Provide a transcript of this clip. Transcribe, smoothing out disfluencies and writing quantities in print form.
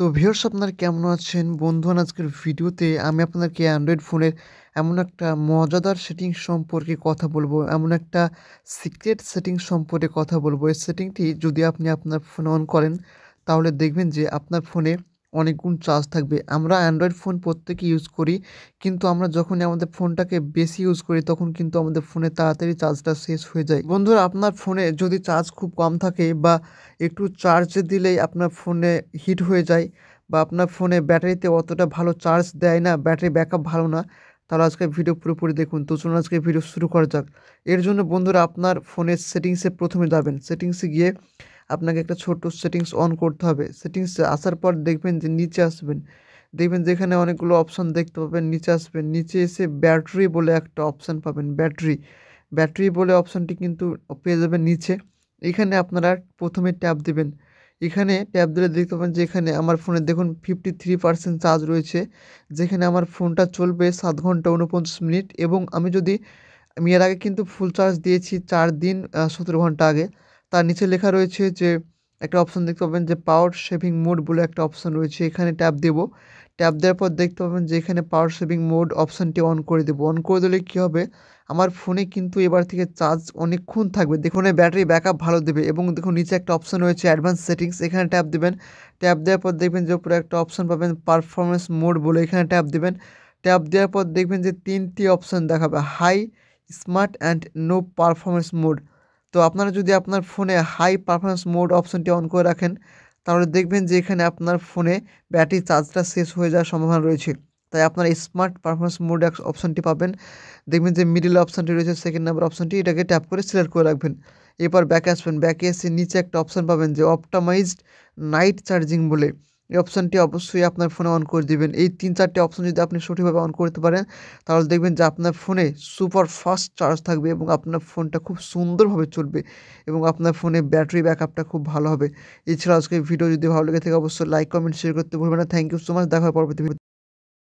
তো ভিউয়ার্স আপনারা কেমন আছেন? বন্ধুগণ আজকের ভিডিওতে আমি আপনাদেরকে অ্যান্ড্রয়েড ফোনের এমন একটা মজাদার সেটিংস সম্পর্কে কথা বলবো। এমন একটা সিক্রেট সেটিংস সম্পর্কে কথা বলবো। এই সেটিংটি যদি আপনি আপনার ফোনে অন করেন তাহলে দেখবেন যে আপনার ফোনে অনেক গুণ চার্জ থাকবে। আমরা অ্যান্ড্রয়েড ফোন প্রত্যেকেই ইউজ করি। কিন্তু আমরা যখনই আমাদের ফোনটাকে বেশি ইউজ করি তখন কিন্তু আমাদের ফোনে তাড়াতাড়ি চার্জটা শেষ হয়ে যায়। বন্ধুরা আপনার ফোনে যদি চার্জ খুব কম থাকে বা একটু চার্জে দিলেই আপনার ফোনে হিট হয়ে যায় বা আপনার ফোনে ব্যাটারিতে অতটা ভালো চার্জ দেয় না, ব্যাটারি ব্যাকআপ ভালো না, তাহলে আজকের ভিডিও পুরোপুরি দেখুন। তো চলুন আজকে ভিডিও শুরু করা যাক। এর জন্য বন্ধুরা আপনার ফোনের সেটিংসে প্রথমে যাবেন। সেটিংসে গিয়ে আপনাকে একটা ছোট্ট সেটিংস অন করতে হবে। সেটিংসে আসার পর দেখবেন যে নিচে আসবেন। দেখবেন যেখানে অনেকগুলো অপশন দেখতে পাবেন, নিচে আসবেন। নিচে এসে ব্যাটারি বলে একটা অপশান পাবেন। ব্যাটারি বলে অপশানটি কিন্তু পেয়ে যাবেন নিচে। এখানে আপনারা প্রথমে ট্যাপ দিবেন। এখানে ট্যাপ দিলে দেখতে পাবেন যে এখানে আমার ফোনে দেখুন 53% চার্জ রয়েছে, যেখানে আমার ফোনটা চলবে 7 ঘন্টা 49 মিনিট। এবং আমি এর আগে কিন্তু ফুল চার্জ দিয়েছি 4 দিন 17 ঘন্টা আগে। তার নিচে লেখা রয়েছে যে একটা অপশান দেখতে পাবেন যে পাওয়ার সেভিং মোড বলে একটা অপশান রয়েছে, এখানে ট্যাপ দেব। ট্যাপ দেওয়ার পর দেখতে পাবেন যে এখানে পাওয়ার সেভিং মোড অপশানটি অন করে দেবো। অন করে দিলে কী হবে, আমার ফোনে কিন্তু এবার থেকে চার্জ অনেকক্ষণ থাকবে। দেখুন ব্যাটারি ব্যাকআপ ভালো দেবে। এবং দেখুন নিচে একটা অপশান রয়েছে অ্যাডভান্স সেটিংস, এখানে ট্যাপ দেবেন। ট্যাপ দেওয়ার পর দেখবেন যে উপরে একটা অপশান পাবেন পারফরমেন্স মোড বলে, এখানে ট্যাপ দেবেন। ট্যাপ দেওয়ার পর দেখবেন যে 3টি অপশান দেখাবে, high, smart and no performance mode. তো আপনারা যদি আপনার ফোনে হাই পারফরমেন্স মোড অপশানটি অন করে রাখেন তাহলে দেখবেন যে এখানে আপনার ফোনে ব্যাটারি চার্জটা শেষ হয়ে যাওয়ার সম্ভাবনা রয়েছে। তাই আপনারা স্মার্ট পারফরমেন্স মোড অপশানটি পাবেন। দেখবেন যে মিডল অপশানটি রয়েছে, সেকেন্ড নাম্বার অপশানটি, এটাকে ট্যাপ করে সিলেক্ট করে রাখবেন। এরপর ব্যাকে আসবেন। ব্যাকে এসে নিচে একটা অপশান পাবেন যে অপটিমাইজড নাইট চার্জিং বলে, এই অপশানটি অবশ্যই আপনার ফোনে অন করে দিবেন। এই 3-4টে অপশান যদি আপনি সঠিকভাবে অন করতে পারেন তাহলে দেখবেন যে আপনার ফোনে সুপার ফাস্ট চার্জ থাকবে এবং আপনার ফোনটা খুব সুন্দরভাবে চলবে এবং আপনার ফোনে ব্যাটারি ব্যাকআপটা খুব ভালো হবে। এছাড়া আজকে ভিডিও যদি ভালো লেগে থাকে অবশ্যই লাইক, কমেন্ট, শেয়ার করতে ভুলবেন না। Thank you so much. দেখা হবে পরবর্তী ভিডিও।